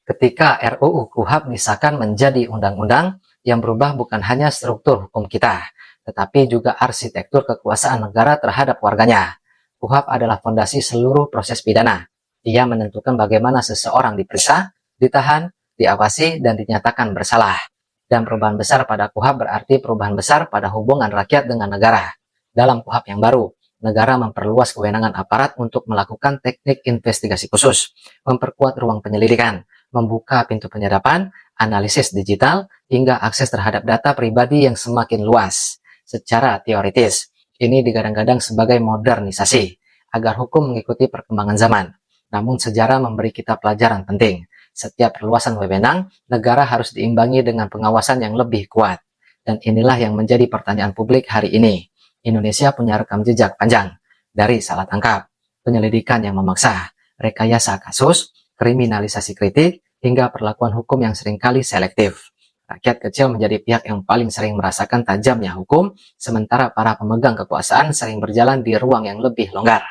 Ketika RUU KUHP disahkan menjadi undang-undang yang berubah bukan hanya struktur hukum kita, tetapi juga arsitektur kekuasaan negara terhadap warganya. KUHP adalah fondasi seluruh proses pidana. Ia menentukan bagaimana seseorang diperiksa, ditahan, diawasi, dan dinyatakan bersalah. Dan perubahan besar pada KUHP berarti perubahan besar pada hubungan rakyat dengan negara. Dalam KUHP yang baru, negara memperluas kewenangan aparat untuk melakukan teknik investigasi khusus, memperkuat ruang penyelidikan, membuka pintu penyadapan, analisis digital, hingga akses terhadap data pribadi yang semakin luas. Secara teoritis, ini digadang-gadang sebagai modernisasi, agar hukum mengikuti perkembangan zaman. Namun sejarah memberi kita pelajaran penting. Setiap perluasan wewenang, negara harus diimbangi dengan pengawasan yang lebih kuat. Dan inilah yang menjadi pertanyaan publik hari ini. Indonesia punya rekam jejak panjang, dari salah tangkap, penyelidikan yang memaksa, rekayasa kasus, kriminalisasi kritik, hingga perlakuan hukum yang seringkali selektif. Rakyat kecil menjadi pihak yang paling sering merasakan tajamnya hukum, sementara para pemegang kekuasaan sering berjalan di ruang yang lebih longgar.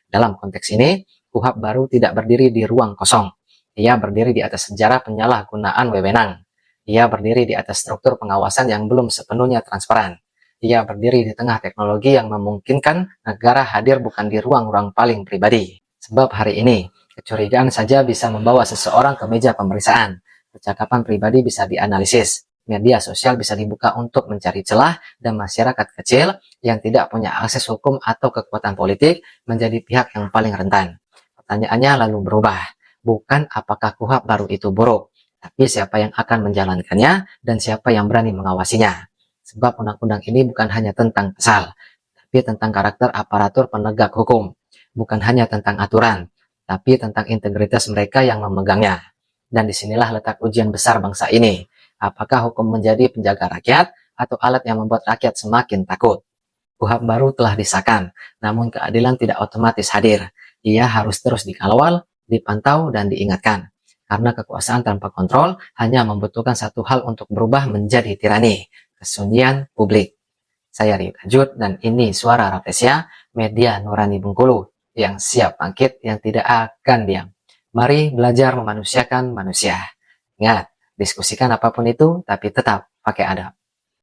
Dalam konteks ini, KUHP baru tidak berdiri di ruang kosong. Ia berdiri di atas sejarah penyalahgunaan wewenang. Ia berdiri di atas struktur pengawasan yang belum sepenuhnya transparan. Ia berdiri di tengah teknologi yang memungkinkan negara hadir bukan di ruang-ruang paling pribadi. Sebab hari ini, kecurigaan saja bisa membawa seseorang ke meja pemeriksaan. Percakapan pribadi bisa dianalisis. Media sosial bisa dibuka untuk mencari celah, dan masyarakat kecil yang tidak punya akses hukum atau kekuatan politik menjadi pihak yang paling rentan. Pertanyaannya lalu berubah. Bukan apakah KUHP baru itu buruk, tapi siapa yang akan menjalankannya dan siapa yang berani mengawasinya. Sebab undang-undang ini bukan hanya tentang pasal, tapi tentang karakter aparatur penegak hukum. Bukan hanya tentang aturan, tapi tentang integritas mereka yang memegangnya. Dan disinilah letak ujian besar bangsa ini. Apakah hukum menjadi penjaga rakyat atau alat yang membuat rakyat semakin takut? KUHP baru telah disahkan, namun keadilan tidak otomatis hadir. Ia harus terus dikawal, dipantau, dan diingatkan. Karena kekuasaan tanpa kontrol hanya membutuhkan satu hal untuk berubah menjadi tirani, kesunyian publik. Saya Rio Tajud, dan ini Suara Rafflesia, media Nurani Bengkulu, yang siap bangkit, yang tidak akan diam. Mari belajar memanusiakan manusia. Ingat, diskusikan apapun itu, tapi tetap pakai adab.